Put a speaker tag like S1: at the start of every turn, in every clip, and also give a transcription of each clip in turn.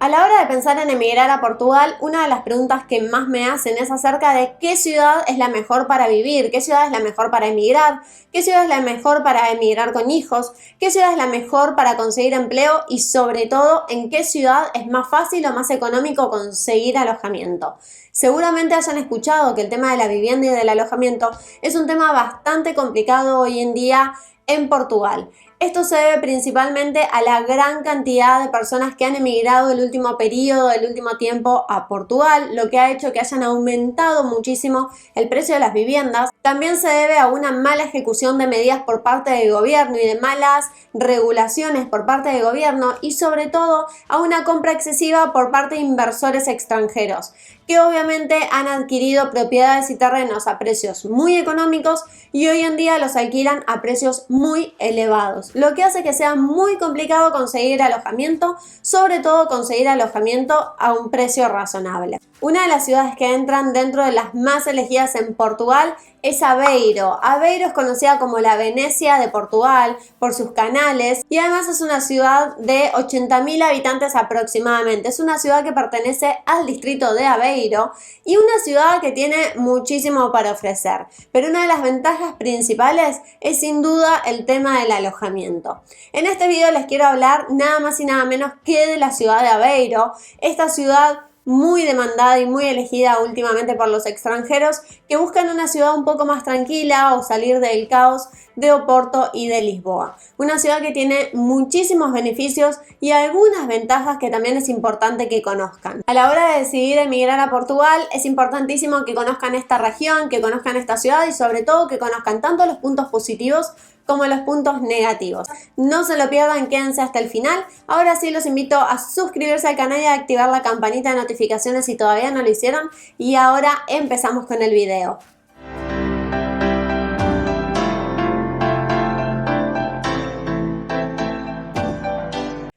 S1: A la hora de pensar en emigrar a Portugal, una de las preguntas que más me hacen es acerca de qué ciudad es la mejor para vivir, qué ciudad es la mejor para emigrar, qué ciudad es la mejor para emigrar con hijos, qué ciudad es la mejor para conseguir empleo y sobre todo en qué ciudad es más fácil o más económico conseguir alojamiento. Seguramente hayan escuchado que el tema de la vivienda y del alojamiento es un tema bastante complicado hoy en día en Portugal. Esto se debe principalmente a la gran cantidad de personas que han emigrado el último periodo, el último tiempo a Portugal, lo que ha hecho que hayan aumentado muchísimo el precio de las viviendas. También se debe a una mala ejecución de medidas por parte del gobierno y de malas regulaciones por parte del gobierno y sobre todo a una compra excesiva por parte de inversores extranjeros, que obviamente han adquirido propiedades y terrenos a precios muy económicos y hoy en día los alquilan a precios muy elevados, lo que hace que sea muy complicado conseguir alojamiento, sobre todo conseguir alojamiento a un precio razonable. Una de las ciudades que entran dentro de las más elegidas en Portugal es Aveiro. Aveiro es conocida como la Venecia de Portugal por sus canales y además es una ciudad de 80.000 habitantes aproximadamente. Es una ciudad que pertenece al distrito de Aveiro y una ciudad que tiene muchísimo para ofrecer. Pero una de las ventajas principales es sin duda el tema del alojamiento. En este video les quiero hablar nada más y nada menos que de la ciudad de Aveiro. Esta ciudad muy demandada y muy elegida últimamente por los extranjeros que buscan una ciudad un poco más tranquila o salir del caos de Oporto y de Lisboa. Una ciudad que tiene muchísimos beneficios y algunas ventajas que también es importante que conozcan. A la hora de decidir emigrar a Portugal es importantísimo que conozcan esta región, que conozcan esta ciudad y sobre todo que conozcan tanto los puntos positivos como los puntos negativos. No se lo pierdan, quédense hasta el final. Ahora sí los invito a suscribirse al canal y a activar la campanita de notificaciones si todavía no lo hicieron. Y ahora empezamos con el video.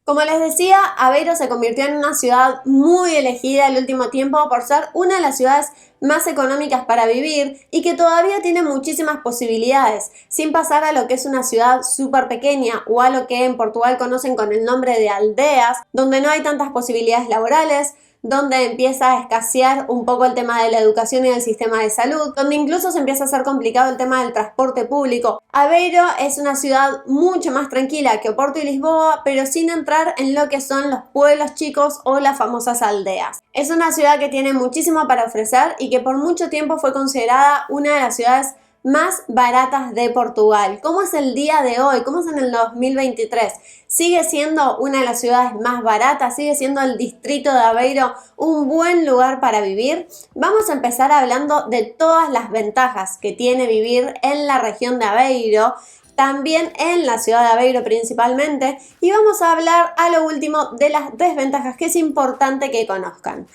S1: Como les decía, Aveiro se convirtió en una ciudad muy elegida el último tiempo por ser una de las ciudades más económicas para vivir y que todavía tiene muchísimas posibilidades, sin pasar a lo que es una ciudad súper pequeña o a lo que en Portugal conocen con el nombre de aldeas, donde no hay tantas posibilidades laborales, donde empieza a escasear un poco el tema de la educación y del sistema de salud, donde incluso se empieza a hacer complicado el tema del transporte público. Aveiro es una ciudad mucho más tranquila que Oporto y Lisboa, pero sin entrar en lo que son los pueblos chicos o las famosas aldeas. Es una ciudad que tiene muchísimo para ofrecer y que por mucho tiempo fue considerada una de las ciudades más baratas de Portugal. ¿Cómo es el día de hoy? ¿Cómo es en el 2023? ¿Sigue siendo una de las ciudades más baratas? ¿Sigue siendo el distrito de Aveiro un buen lugar para vivir? Vamos a empezar hablando de todas las ventajas que tiene vivir en la región de Aveiro, también en la ciudad de Aveiro principalmente, y vamos a hablar a lo último de las desventajas que es importante que conozcan.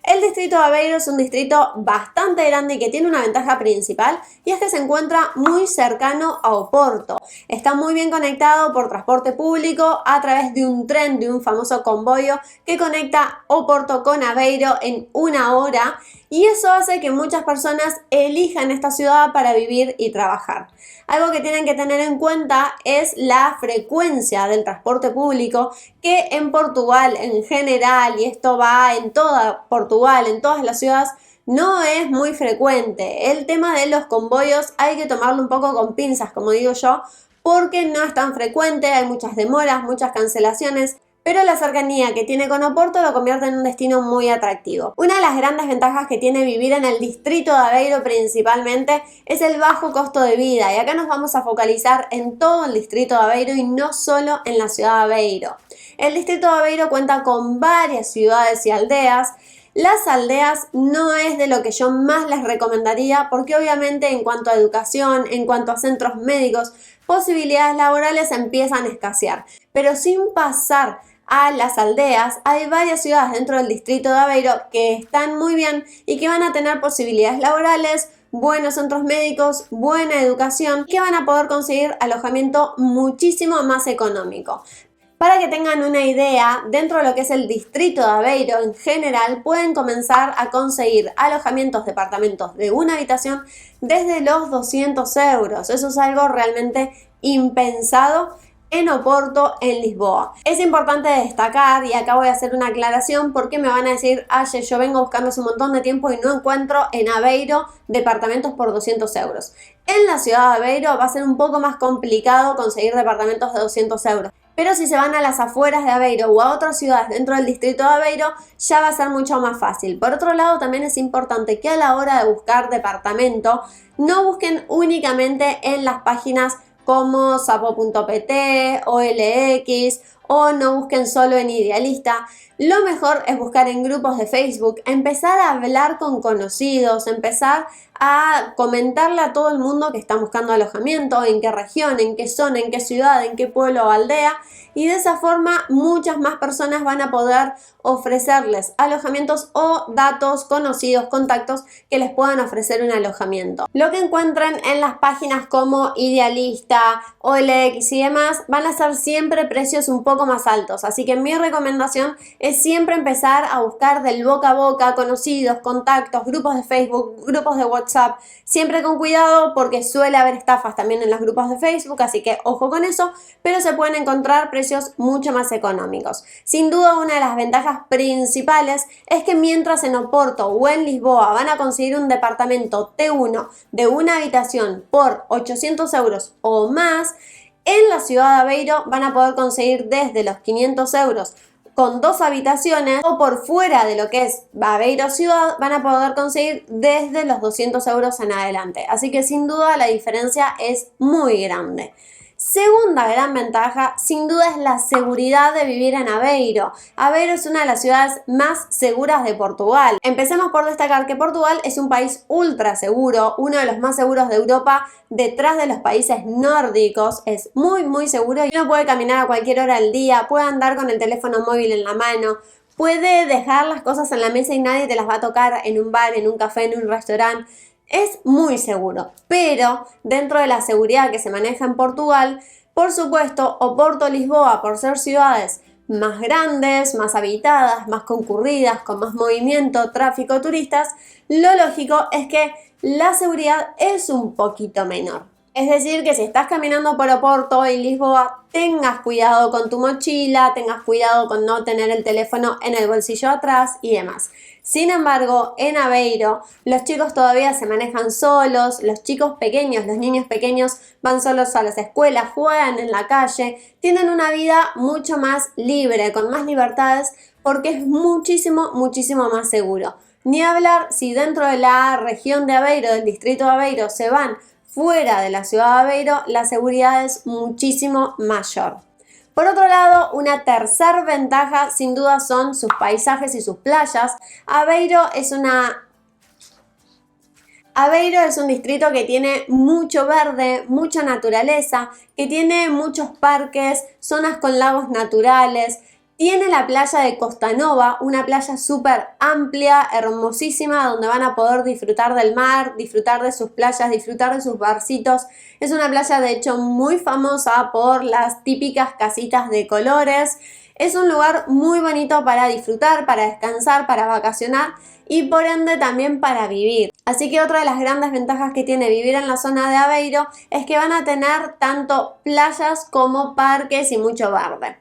S1: El distrito de Aveiro es un distrito bastante grande y que tiene una ventaja principal y es que se encuentra muy cercano a Oporto. Está muy bien conectado por transporte público a través de un tren, de un famoso convoyo que conecta Oporto con Aveiro en 1 hora y eso hace que muchas personas elijan esta ciudad para vivir y trabajar. Algo que tienen que tener en cuenta es la frecuencia del transporte público que en Portugal en general, y esto va en toda Portugal, en todas las ciudades, no es muy frecuente. El tema de los convoyos hay que tomarlo un poco con pinzas, como digo yo, porque no es tan frecuente, hay muchas demoras, muchas cancelaciones, pero la cercanía que tiene con Oporto lo convierte en un destino muy atractivo. Una de las grandes ventajas que tiene vivir en el distrito de Aveiro principalmente es el bajo costo de vida y acá nos vamos a focalizar en todo el distrito de Aveiro y no solo en la ciudad de Aveiro. El distrito de Aveiro cuenta con varias ciudades y aldeas. Las aldeas no es de lo que yo más les recomendaría porque obviamente en cuanto a educación, en cuanto a centros médicos, posibilidades laborales empiezan a escasear, pero sin pasar a las aldeas, hay varias ciudades dentro del distrito de Aveiro que están muy bien y que van a tener posibilidades laborales, buenos centros médicos, buena educación, que van a poder conseguir alojamiento muchísimo más económico. Para que tengan una idea, dentro de lo que es el distrito de Aveiro en general, pueden comenzar a conseguir alojamientos, departamentos de una habitación desde los 200 euros. Eso es algo realmente impensado en Oporto, en Lisboa. Es importante destacar, y acá voy a hacer una aclaración, porque me van a decir, Aye, yo vengo buscando hace un montón de tiempo y no encuentro en Aveiro departamentos por 200 euros. En la ciudad de Aveiro va a ser un poco más complicado conseguir departamentos de 200 euros. Pero si se van a las afueras de Aveiro o a otras ciudades dentro del distrito de Aveiro, ya va a ser mucho más fácil. Por otro lado, también es importante que a la hora de buscar departamento, no busquen únicamente en las páginas como sapo.pt, OLX, o no busquen solo en Idealista. Lo mejor es buscar en grupos de Facebook, empezar a hablar con conocidos, empezar a comentarle a todo el mundo que está buscando alojamiento, en qué región, en qué zona, en qué ciudad, en qué pueblo o aldea, y de esa forma muchas más personas van a poder ofrecerles alojamientos o datos conocidos, contactos que les puedan ofrecer un alojamiento. Lo que encuentren en las páginas como Idealista, OLX y demás van a ser siempre precios un poco más altos, así que mi recomendación es siempre empezar a buscar del boca a boca, conocidos, contactos, grupos de Facebook, grupos de WhatsApp, siempre con cuidado porque suele haber estafas también en los grupos de Facebook, así que ojo con eso, pero se pueden encontrar precios mucho más económicos. Sin duda, una de las ventajas principales es que mientras en Oporto o en Lisboa van a conseguir un departamento T1 de una habitación por 800 euros o más, en la ciudad de Aveiro van a poder conseguir desde los 500 euros con 2 habitaciones, o por fuera de lo que es Aveiro ciudad van a poder conseguir desde los 200 euros en adelante. Así que sin duda la diferencia es muy grande. Segunda gran ventaja, sin duda, es la seguridad de vivir en Aveiro. Aveiro es una de las ciudades más seguras de Portugal. Empecemos por destacar que Portugal es un país ultra seguro, uno de los más seguros de Europa, detrás de los países nórdicos. Es muy seguro y uno puede caminar a cualquier hora del día, puede andar con el teléfono móvil en la mano, puede dejar las cosas en la mesa y nadie te las va a tocar en un bar, en un café, en un restaurante. Es muy seguro, pero dentro de la seguridad que se maneja en Portugal, por supuesto, Oporto, Lisboa, por ser ciudades más grandes, más habitadas, más concurridas, con más movimiento, tráfico, turistas, lo lógico es que la seguridad es un poquito menor. Es decir, que si estás caminando por Oporto y Lisboa, tengas cuidado con tu mochila, tengas cuidado con no tener el teléfono en el bolsillo atrás y demás. Sin embargo, en Aveiro, los chicos todavía se manejan solos, los chicos pequeños, los niños pequeños van solos a las escuelas, juegan en la calle, tienen una vida mucho más libre, con más libertades, porque es muchísimo más seguro. Ni hablar si dentro de la región de Aveiro, del distrito de Aveiro, se van fuera de la ciudad de Aveiro, la seguridad es muchísimo mayor. Por otro lado, una tercera ventaja sin duda son sus paisajes y sus playas. Aveiro es un distrito que tiene mucho verde, mucha naturaleza, que tiene muchos parques, zonas con lagos naturales. Tiene la playa de Costa Nova, una playa súper amplia, hermosísima, donde van a poder disfrutar del mar, disfrutar de sus playas, disfrutar de sus barcitos. Es una playa de hecho muy famosa por las típicas casitas de colores. Es un lugar muy bonito para disfrutar, para descansar, para vacacionar y por ende también para vivir. Así que otra de las grandes ventajas que tiene vivir en la zona de Aveiro es que van a tener tanto playas como parques y mucho verde.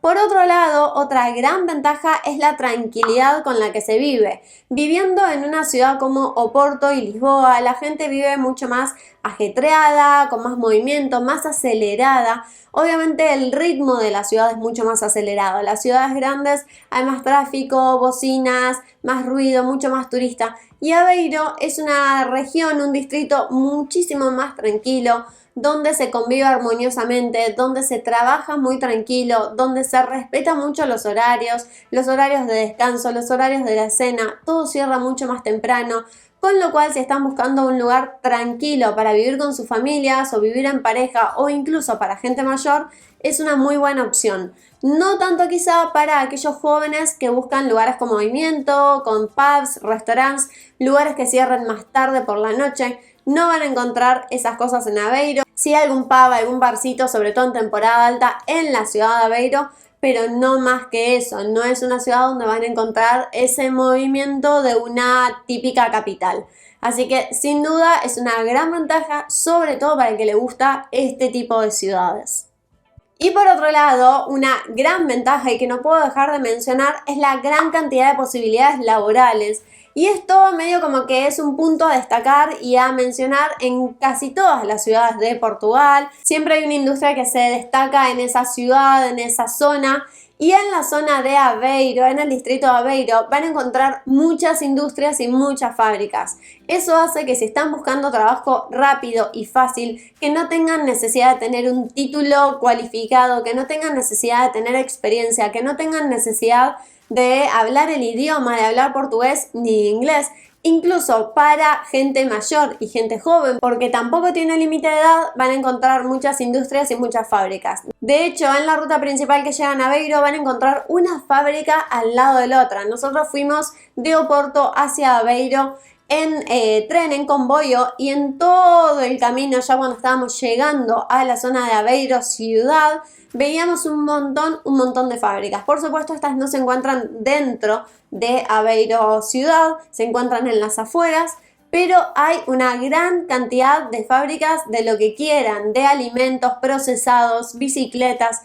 S1: Por otro lado, otra gran ventaja es la tranquilidad con la que se vive. Viviendo en una ciudad como Oporto y Lisboa, la gente vive mucho más ajetreada, con más movimiento, más acelerada. Obviamente el ritmo de la ciudad es mucho más acelerado. En las ciudades grandes hay más tráfico, bocinas, más ruido, mucho más turista. Y Aveiro es una región, un distrito muchísimo más tranquilo, donde se convive armoniosamente, donde se trabaja muy tranquilo, donde se respeta mucho los horarios de descanso, los horarios de la cena, todo cierra mucho más temprano, con lo cual si están buscando un lugar tranquilo para vivir con sus familias o vivir en pareja o incluso para gente mayor, es una muy buena opción. No tanto quizá para aquellos jóvenes que buscan lugares con movimiento, con pubs, restaurantes, lugares que cierren más tarde por la noche. No van a encontrar esas cosas en Aveiro. Sí, algún pub, algún barcito, sobre todo en temporada alta, en la ciudad de Aveiro, pero no más que eso. No es una ciudad donde van a encontrar ese movimiento de una típica capital. Así que, sin duda, es una gran ventaja, sobre todo para el que le gusta este tipo de ciudades. Y por otro lado, una gran ventaja y que no puedo dejar de mencionar es la gran cantidad de posibilidades laborales. Y esto medio como que es un punto a destacar y a mencionar en casi todas las ciudades de Portugal. Siempre hay una industria que se destaca en esa ciudad, en esa zona. Y en la zona de Aveiro, en el distrito de Aveiro, van a encontrar muchas industrias y muchas fábricas. Eso hace que si están buscando trabajo rápido y fácil, que no tengan necesidad de tener un título cualificado, que no tengan necesidad de tener experiencia, que no tengan necesidad de hablar el idioma, de hablar portugués ni inglés, incluso para gente mayor y gente joven, porque tampoco tiene límite de edad, van a encontrar muchas industrias y muchas fábricas. De hecho, en la ruta principal que llegan a Aveiro van a encontrar una fábrica al lado de la otra. Nosotros fuimos de Oporto hacia Aveiro en tren, en convoyo, y en todo el camino, ya cuando estábamos llegando a la zona de Aveiro ciudad, veíamos un montón de fábricas. Por supuesto, estas no se encuentran dentro de Aveiro ciudad, se encuentran en las afueras, pero hay una gran cantidad de fábricas de lo que quieran, de alimentos procesados, bicicletas,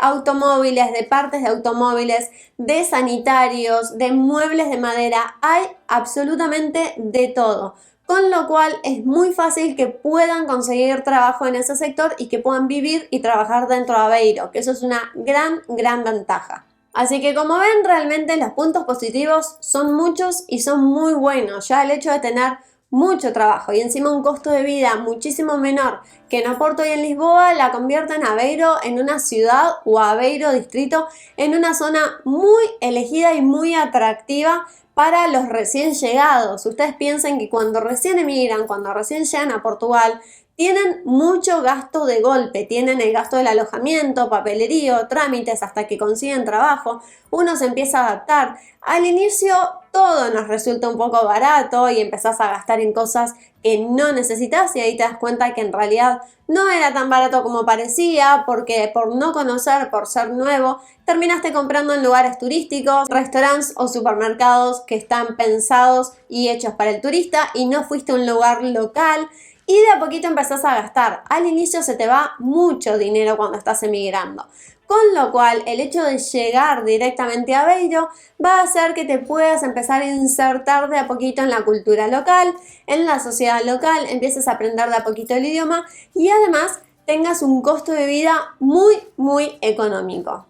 S1: automóviles, de partes de automóviles, de sanitarios, de muebles de madera, hay absolutamente de todo. Con lo cual es muy fácil que puedan conseguir trabajo en ese sector y que puedan vivir y trabajar dentro de Aveiro, que eso es una gran ventaja. Así que como ven, realmente los puntos positivos son muchos y son muy buenos. Ya el hecho de tener mucho trabajo y encima un costo de vida muchísimo menor que en Oporto y en Lisboa la convierte en Aveiro en una ciudad, o Aveiro distrito en una zona muy elegida y muy atractiva para los recién llegados. Ustedes piensen que cuando recién emigran, cuando recién llegan a Portugal, tienen mucho gasto de golpe, tienen el gasto del alojamiento, papelerío, trámites hasta que consiguen trabajo, uno se empieza a adaptar. Al inicio todo nos resulta un poco barato y empezás a gastar en cosas que no necesitas y ahí te das cuenta que en realidad no era tan barato como parecía, porque por no conocer, por ser nuevo, terminaste comprando en lugares turísticos, restaurantes o supermercados que están pensados y hechos para el turista y no fuiste a un lugar local. Y de a poquito empezás a gastar. Al inicio se te va mucho dinero cuando estás emigrando. Con lo cual, el hecho de llegar directamente a Aveiro va a hacer que te puedas empezar a insertar de a poquito en la cultura local, en la sociedad local, empieces a aprender de a poquito el idioma y además tengas un costo de vida muy económico.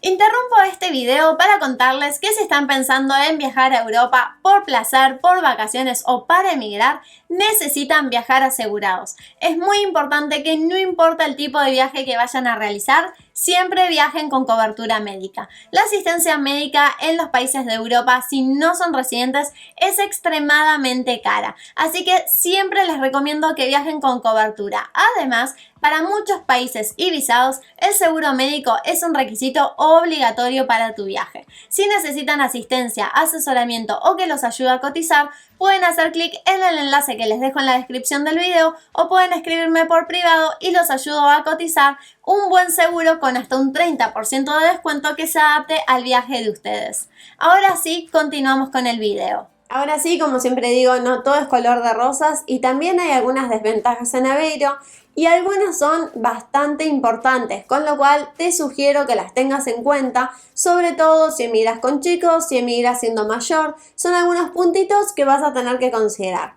S1: Interrumpo este video para contarles que si están pensando en viajar a Europa por placer, por vacaciones o para emigrar, necesitan viajar asegurados. Es muy importante que no importa el tipo de viaje que vayan a realizar, siempre viajen con cobertura médica. La asistencia médica en los países de Europa, si no son residentes, es extremadamente cara. Así que siempre les recomiendo que viajen con cobertura. Además, para muchos países y visados, el seguro médico es un requisito obligatorio para tu viaje. Si necesitan asistencia, asesoramiento o que los ayude a cotizar, pueden hacer clic en el enlace que les dejo en la descripción del video o pueden escribirme por privado y los ayudo a cotizar un buen seguro con hasta un 30% de descuento que se adapte al viaje de ustedes. Ahora sí, continuamos con el video. Ahora sí, como siempre digo, no todo es color de rosas y también hay algunas desventajas en Aveiro y algunas son bastante importantes, con lo cual te sugiero que las tengas en cuenta, sobre todo si emigras con chicos, si emigras siendo mayor, son algunos puntitos que vas a tener que considerar.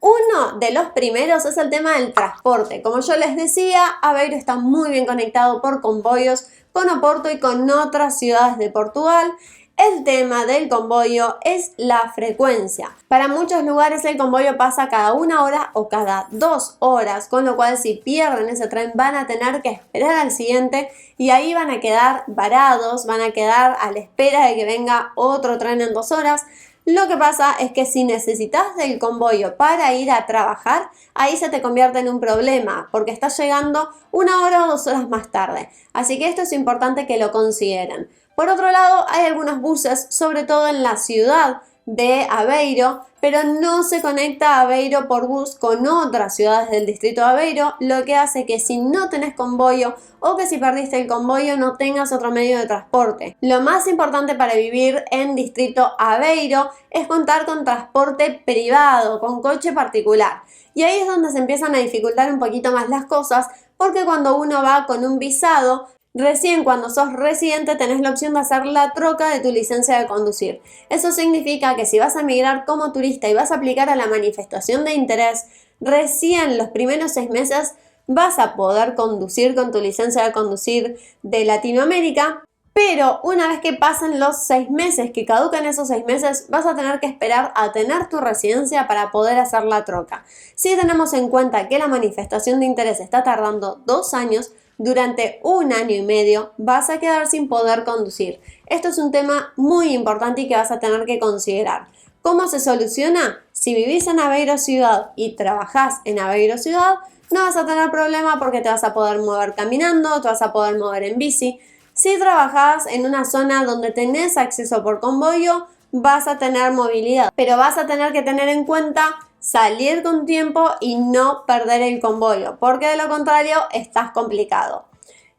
S1: Uno de los primeros es el tema del transporte. Como yo les decía, Aveiro está muy bien conectado por convoyos con Oporto y con otras ciudades de Portugal. El tema del convoyo es la frecuencia. Para muchos lugares el convoyo pasa cada 1 hora o cada 2 horas, con lo cual si pierden ese tren van a tener que esperar al siguiente y ahí van a quedar varados, van a quedar a la espera de que venga otro tren en 2 horas. Lo que pasa es que si necesitas del convoyo para ir a trabajar, ahí se te convierte en un problema porque estás llegando 1 hora o 2 horas más tarde. Así que esto es importante que lo consideren. Por otro lado, hay algunos buses, sobre todo en la ciudad, de Aveiro, pero no se conecta a Aveiro por bus con otras ciudades del distrito de Aveiro, lo que hace que si no tenés convoyo o que si perdiste el convoyo no tengas otro medio de transporte. Lo más importante para vivir en distrito Aveiro es contar con transporte privado, con coche particular. Y ahí es donde se empiezan a dificultar un poquito más las cosas, porque cuando uno va con un visado, recién cuando sos residente tenés la opción de hacer la troca de tu licencia de conducir. Eso significa que si vas a migrar como turista y vas a aplicar a la manifestación de interés, recién los primeros 6 meses vas a poder conducir con tu licencia de conducir de Latinoamérica, pero una vez que pasen los 6 meses, que caducan esos 6 meses, vas a tener que esperar a tener tu residencia para poder hacer la troca. Si tenemos en cuenta que la manifestación de interés está tardando 2 años, durante 1 año y medio vas a quedar sin poder conducir. Esto es un tema muy importante y que vas a tener que considerar. ¿Cómo se soluciona? Si vivís en Aveiro Ciudad y trabajás en Aveiro Ciudad, no vas a tener problema porque te vas a poder mover caminando, te vas a poder mover en bici. Si trabajás en una zona donde tenés acceso por convoyo, vas a tener movilidad, pero vas a tener que tener en cuenta salir con tiempo y no perder el convoyo, porque de lo contrario estás complicado.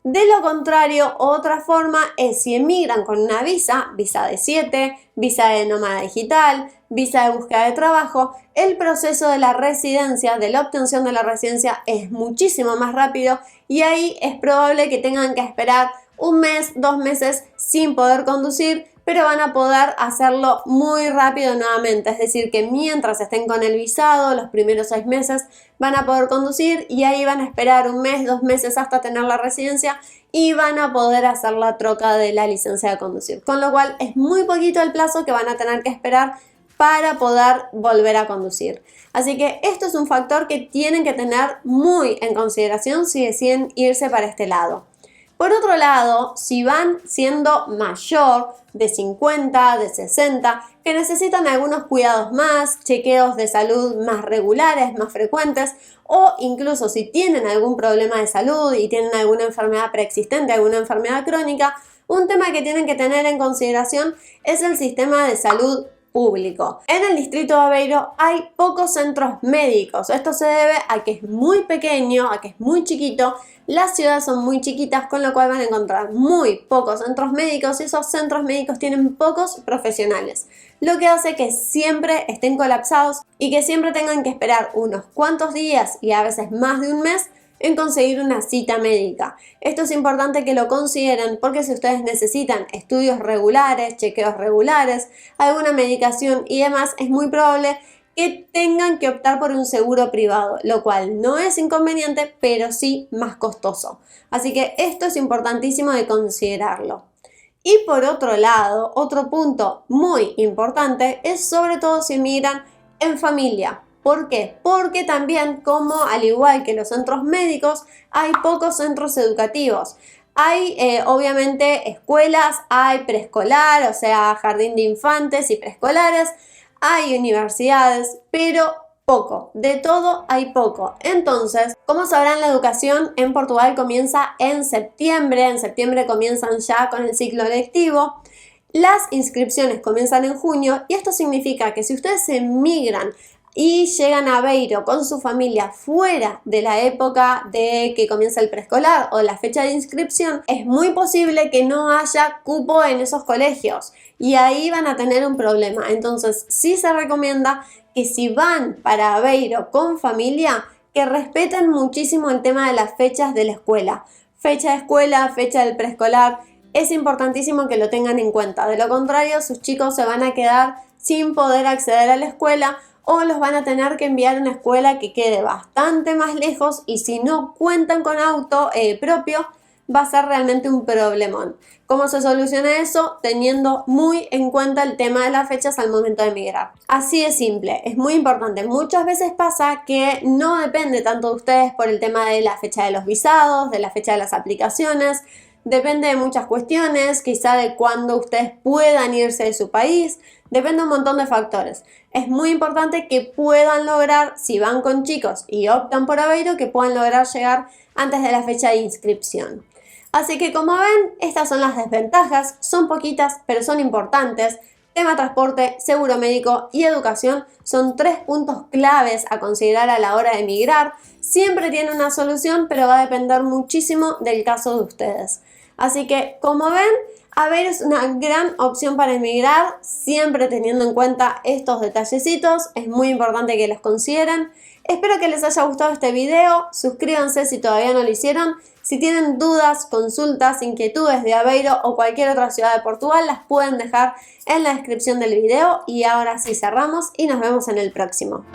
S1: De lo contrario, otra forma es si emigran con una visa de 7, visa de nómada digital, visa de búsqueda de trabajo, el proceso de la residencia, de la obtención de la residencia es muchísimo más rápido y ahí es probable que tengan que esperar 1 mes, 2 meses sin poder conducir, pero van a poder hacerlo muy rápido nuevamente, es decir, que mientras estén con el visado, los primeros 6 meses van a poder conducir y ahí van a esperar 1 mes, 2 meses hasta tener la residencia y van a poder hacer la troca de la licencia de conducir, con lo cual es muy poquito el plazo que van a tener que esperar para poder volver a conducir. Así que esto es un factor que tienen que tener muy en consideración si deciden irse para este lado. Por otro lado, si van siendo mayor, de 50, de 60, que necesitan algunos cuidados más, chequeos de salud más regulares, más frecuentes, o incluso si tienen algún problema de salud y tienen alguna enfermedad preexistente, alguna enfermedad crónica, un tema que tienen que tener en consideración es el sistema de salud público. En el distrito de Aveiro hay pocos centros médicos. Esto se debe a que es muy pequeño, a que es muy chiquito. Las ciudades son muy chiquitas, con lo cual van a encontrar muy pocos centros médicos y esos centros médicos tienen pocos profesionales, lo que hace que siempre estén colapsados y que siempre tengan que esperar unos cuantos días y a veces más de 1 mes en conseguir una cita médica. Esto es importante que lo consideren porque si ustedes necesitan estudios regulares, chequeos regulares, alguna medicación y demás, es muy probable que tengan que optar por un seguro privado, lo cual no es inconveniente, pero sí más costoso. Así que esto es importantísimo de considerarlo. Y por otro lado, otro punto muy importante es sobre todo si emigran en familia. ¿Por qué? Porque también, como al igual que los centros médicos, hay pocos centros educativos. Hay obviamente escuelas, hay preescolar, o sea, jardín de infantes y preescolares, hay universidades, pero poco, de todo hay poco. Entonces, como sabrán, la educación en Portugal comienza en septiembre comienzan ya con el ciclo lectivo. Las inscripciones comienzan en junio y esto significa que si ustedes emigran y llegan a Aveiro con su familia fuera de la época de que comienza el preescolar o la fecha de inscripción, es muy posible que no haya cupo en esos colegios y ahí van a tener un problema. Entonces sí se recomienda que si van para Aveiro con familia, que respeten muchísimo el tema de las fechas de la escuela. Fecha de escuela, fecha del preescolar, es importantísimo que lo tengan en cuenta. De lo contrario, sus chicos se van a quedar sin poder acceder a la escuela o los van a tener que enviar a una escuela que quede bastante más lejos y si no cuentan con auto propio va a ser realmente un problemón. ¿Cómo se soluciona eso? Teniendo muy en cuenta el tema de las fechas al momento de emigrar. Así de simple, es muy importante. Muchas veces pasa que no depende tanto de ustedes por el tema de la fecha de los visados, de la fecha de las aplicaciones. Depende de muchas cuestiones, quizá de cuándo ustedes puedan irse de su país, depende de un montón de factores. Es muy importante que puedan lograr, si van con chicos y optan por Aveiro, que puedan lograr llegar antes de la fecha de inscripción. Así que como ven, estas son las desventajas, son poquitas pero son importantes. Tema transporte, seguro médico y educación son 3 puntos claves a considerar a la hora de emigrar. Siempre tiene una solución, pero va a depender muchísimo del caso de ustedes. Así que, como ven, Aveiro es una gran opción para emigrar, siempre teniendo en cuenta estos detallecitos. Es muy importante que los consideren. Espero que les haya gustado este video. Suscríbanse si todavía no lo hicieron. Si tienen dudas, consultas, inquietudes de Aveiro o cualquier otra ciudad de Portugal, las pueden dejar en la descripción del video. Y ahora sí cerramos y nos vemos en el próximo.